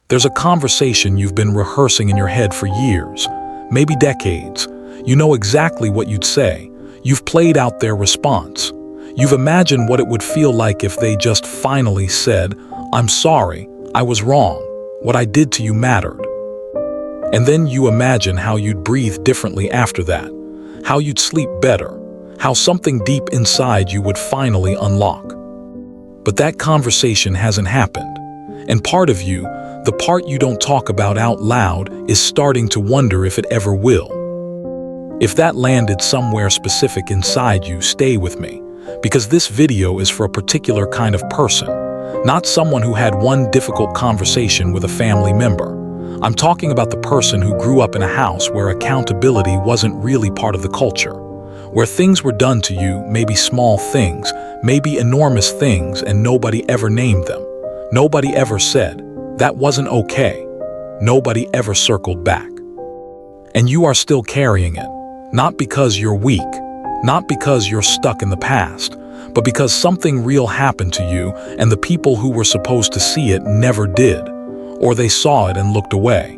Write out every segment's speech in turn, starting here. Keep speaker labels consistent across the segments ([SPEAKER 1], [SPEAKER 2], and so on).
[SPEAKER 1] There's a conversation you've been rehearsing in your head for years, maybe decades. You know exactly what you'd say. You've played out their response. You've imagined what it would feel like if they just finally said, "I'm sorry, I was wrong. What I did to you mattered." And then you imagine how you'd breathe differently after that, how you'd sleep better, how something deep inside you would finally unlock. But that conversation hasn't happened. And part of you, the part you don't talk about out loud, is starting to wonder if it ever will. If that landed somewhere specific inside you, stay with me, because this video is for a particular kind of person, not someone who had one difficult conversation with a family member. I'm talking about the person who grew up in a house where accountability wasn't really part of the culture, where things were done to you, maybe small things, maybe enormous things, and nobody ever named them. Nobody ever said, "That wasn't okay." Nobody ever circled back. And you are still carrying it, not because you're weak, not because you're stuck in the past, but because something real happened to you and the people who were supposed to see it never did, or they saw it and looked away.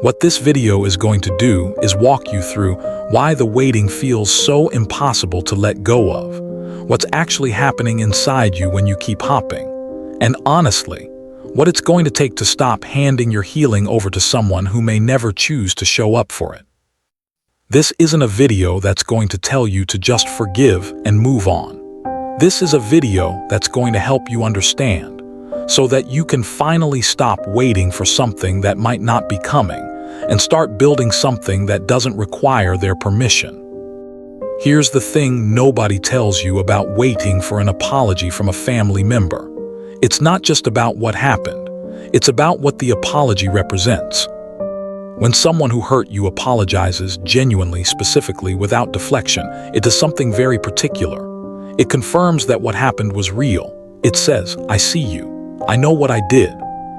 [SPEAKER 1] What this video is going to do is walk you through why the waiting feels so impossible to let go of, what's actually happening inside you when you keep hopping, and honestly, what it's going to take to stop handing your healing over to someone who may never choose to show up for it. This isn't a video that's going to tell you to just forgive and move on. This is a video that's going to help you understand, so that you can finally stop waiting for something that might not be coming and start building something that doesn't require their permission. Here's the thing nobody tells you about waiting for an apology from a family member. It's not just about what happened. It's about what the apology represents. When someone who hurt you apologizes genuinely, specifically, without deflection, it does something very particular. It confirms that what happened was real. It says, "I see you. I know what I did.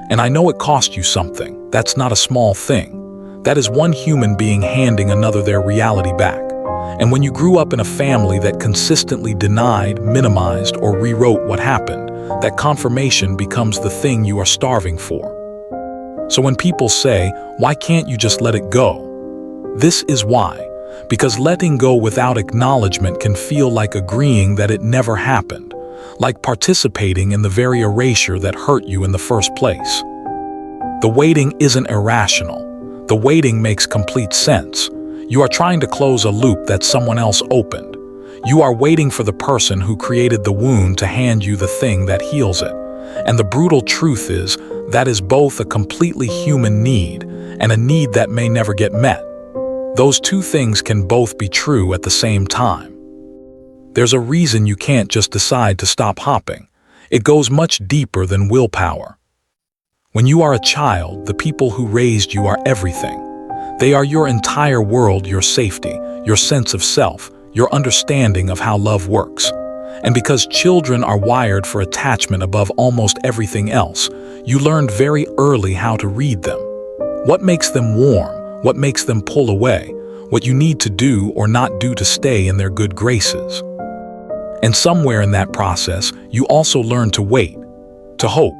[SPEAKER 1] And I know it cost you something." That's not a small thing. That is one human being handing another their reality back. And when you grew up in a family that consistently denied, minimized, or rewrote what happened, that confirmation becomes the thing you are starving for. So when people say, "Why can't you just let it go?" This is why. Because letting go without acknowledgement can feel like agreeing that it never happened, like participating in the very erasure that hurt you in the first place. The waiting isn't irrational. The waiting makes complete sense. You are trying to close a loop that someone else opened. You are waiting for the person who created the wound to hand you the thing that heals it. And the brutal truth is, that is both a completely human need and a need that may never get met. Those two things can both be true at the same time. There's a reason you can't just decide to stop hopping. It goes much deeper than willpower. When you are a child, the people who raised you are everything. They are your entire world, your safety, your sense of self, your understanding of how love works. And because children are wired for attachment above almost everything else, you learned very early how to read them. What makes them warm? What makes them pull away? What you need to do or not do to stay in their good graces. And somewhere in that process, you also learn to wait, to hope,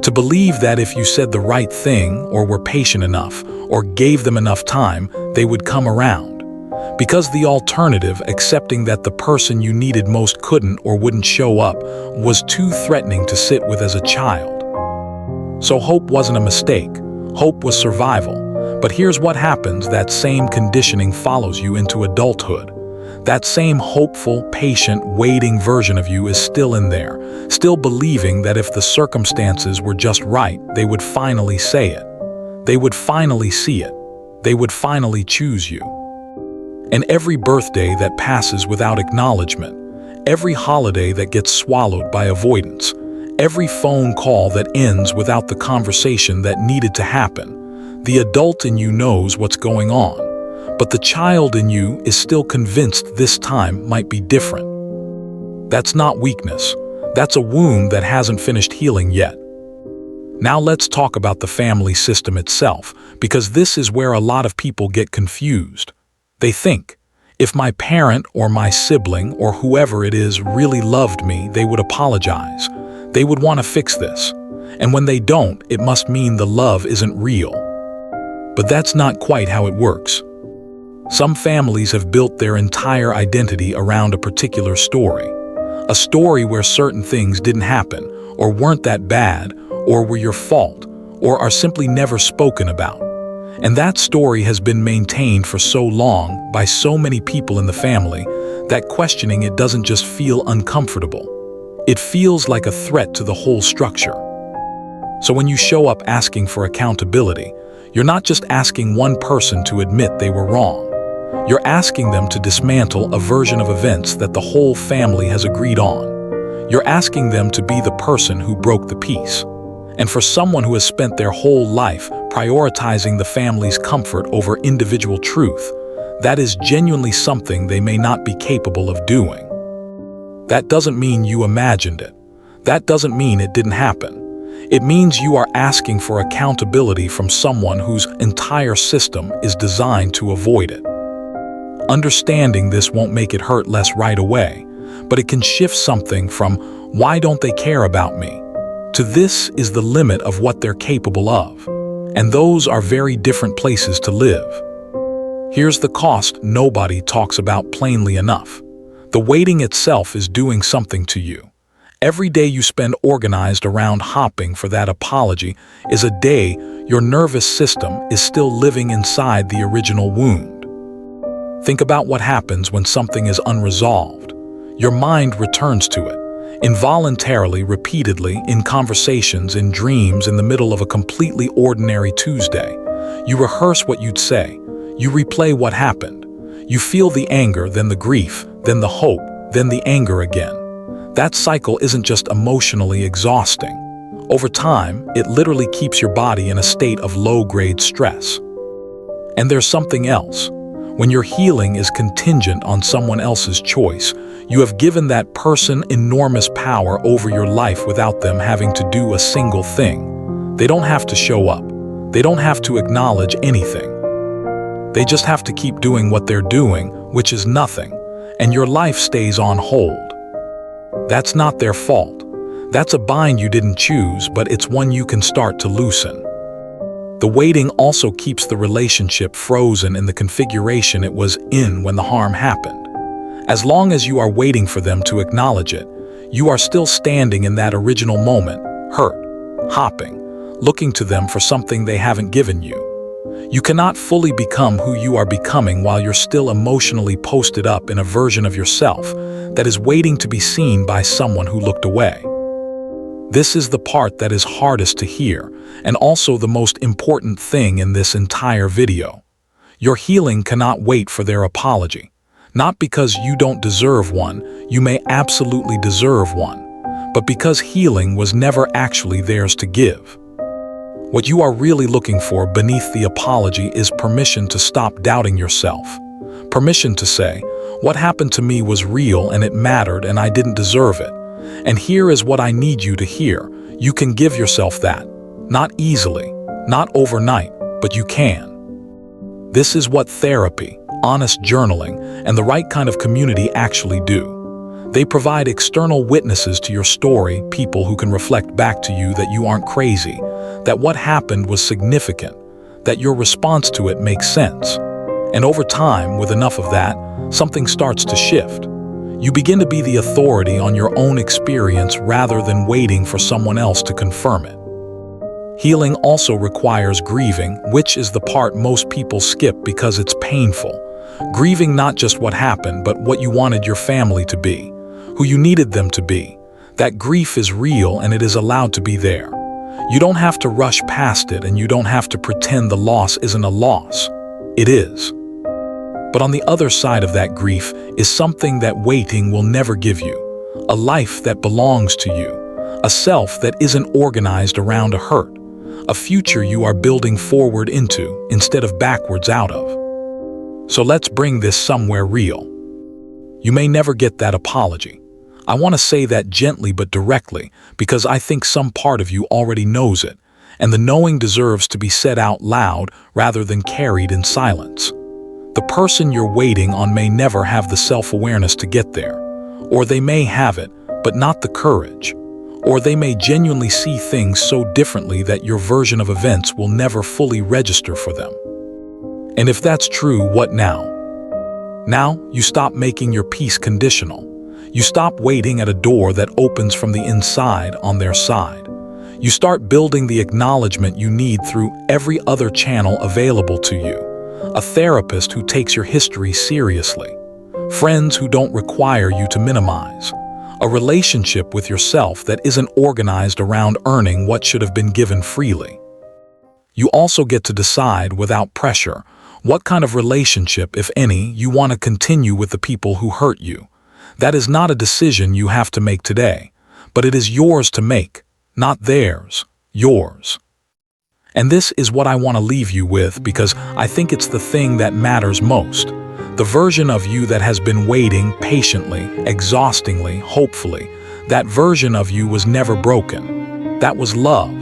[SPEAKER 1] to believe that if you said the right thing or were patient enough or gave them enough time, they would come around. Because the alternative, accepting that the person you needed most couldn't or wouldn't show up, was too threatening to sit with as a child. So hope wasn't a mistake. Hope was survival. But here's what happens: that same conditioning follows you into adulthood. That same hopeful, patient, waiting version of you is still in there, still believing that if the circumstances were just right, they would finally say it. They would finally see it. They would finally choose you. And every birthday that passes without acknowledgement, every holiday that gets swallowed by avoidance, every phone call that ends without the conversation that needed to happen, the adult in you knows what's going on, but the child in you is still convinced this time might be different. That's not weakness. That's a wound that hasn't finished healing yet. Now let's talk about the family system itself, because this is where a lot of people get confused. They think, if my parent or my sibling or whoever it is really loved me, they would apologize. They would want to fix this. And when they don't, it must mean the love isn't real. But that's not quite how it works. Some families have built their entire identity around a particular story. A story where certain things didn't happen, or weren't that bad, or were your fault, or are simply never spoken about. And that story has been maintained for so long by so many people in the family that questioning it doesn't just feel uncomfortable. It feels like a threat to the whole structure. So when you show up asking for accountability, you're not just asking one person to admit they were wrong. You're asking them to dismantle a version of events that the whole family has agreed on. You're asking them to be the person who broke the peace. And for someone who has spent their whole life prioritizing the family's comfort over individual truth, that is genuinely something they may not be capable of doing. That doesn't mean you imagined it. That doesn't mean it didn't happen. It means you are asking for accountability from someone whose entire system is designed to avoid it. Understanding this won't make it hurt less right away, but it can shift something from "why don't they care about me?" to "this is the limit of what they're capable of." And those are very different places to live. Here's the cost nobody talks about plainly enough. The waiting itself is doing something to you. Every day you spend organized around hopping for that apology is a day your nervous system is still living inside the original wound. Think about what happens when something is unresolved. Your mind returns to it, involuntarily, repeatedly, in conversations, in dreams, in the middle of a completely ordinary Tuesday. You rehearse what you'd say. You replay what happened. You feel the anger, then the grief, then the hope, then the anger again. That cycle isn't just emotionally exhausting. Over time, it literally keeps your body in a state of low-grade stress. And there's something else. When your healing is contingent on someone else's choice, you have given that person enormous power over your life without them having to do a single thing. They don't have to show up. They don't have to acknowledge anything. They just have to keep doing what they're doing, which is nothing, and your life stays on hold. That's not their fault. That's a bind you didn't choose, but it's one you can start to loosen. The waiting also keeps the relationship frozen in the configuration it was in when the harm happened. As long as you are waiting for them to acknowledge it, you are still standing in that original moment, hurt, hopping, looking to them for something they haven't given you. You cannot fully become who you are becoming while you're still emotionally posted up in a version of yourself that is waiting to be seen by someone who looked away. This is the part that is hardest to hear, and also the most important thing in this entire video. Your healing cannot wait for their apology. Not because you don't deserve one, you may absolutely deserve one, but because healing was never actually theirs to give. What you are really looking for beneath the apology is permission to stop doubting yourself. Permission to say, "What happened to me was real and it mattered and I didn't deserve it. And here is what I need you to hear." You can give yourself that. Not easily, not overnight, but you can. This is what therapy, honest journaling, and the right kind of community actually do. They provide external witnesses to your story, people who can reflect back to you that you aren't crazy, that what happened was significant, that your response to it makes sense. And over time, with enough of that, something starts to shift. You begin to be the authority on your own experience rather than waiting for someone else to confirm it. Healing also requires grieving, which is the part most people skip because it's painful. Grieving not just what happened, but what you wanted your family to be, who you needed them to be. That grief is real and it is allowed to be there. You don't have to rush past it, and you don't have to pretend the loss isn't a loss. It is. But on the other side of that grief is something that waiting will never give you. A life that belongs to you. A self that isn't organized around a hurt. A future you are building forward into instead of backwards out of. So let's bring this somewhere real. You may never get that apology. I want to say that gently but directly because I think some part of you already knows it, and the knowing deserves to be said out loud rather than carried in silence. The person you're waiting on may never have the self-awareness to get there, or they may have it, but not the courage. Or they may genuinely see things so differently that your version of events will never fully register for them. And if that's true, what now? Now, you stop making your peace conditional. You stop waiting at a door that opens from the inside on their side. You start building the acknowledgement you need through every other channel available to you. A therapist who takes your history seriously. Friends who don't require you to minimize. A relationship with yourself that isn't organized around earning what should have been given freely. You also get to decide without pressure what kind of relationship, if any, you want to continue with the people who hurt you. That is not a decision you have to make today, but it is yours to make, not theirs, yours. And this is what I want to leave you with because I think it's the thing that matters most. The version of you that has been waiting patiently, exhaustingly, hopefully. That version of you was never broken. That was love.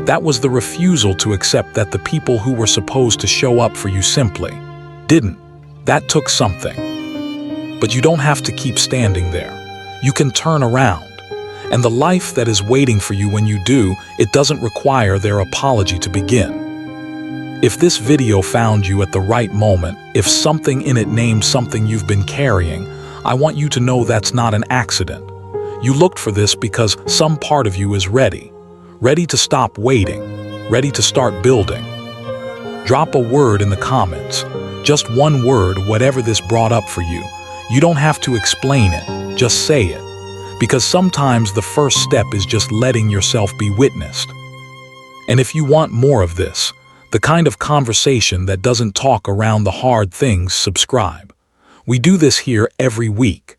[SPEAKER 1] That was the refusal to accept that the people who were supposed to show up for you simply didn't. That took something. But you don't have to keep standing there. You can turn around. And the life that is waiting for you when you do, it doesn't require their apology to begin. If this video found you at the right moment, if something in it named something you've been carrying, I want you to know that's not an accident. You looked for this because some part of you is ready. Ready to stop waiting, ready to start building. Drop a word in the comments, just one word, whatever this brought up for you. You don't have to explain it, just say it. Because sometimes the first step is just letting yourself be witnessed. And if you want more of this, the kind of conversation that doesn't talk around the hard things, subscribe. We do this here every week.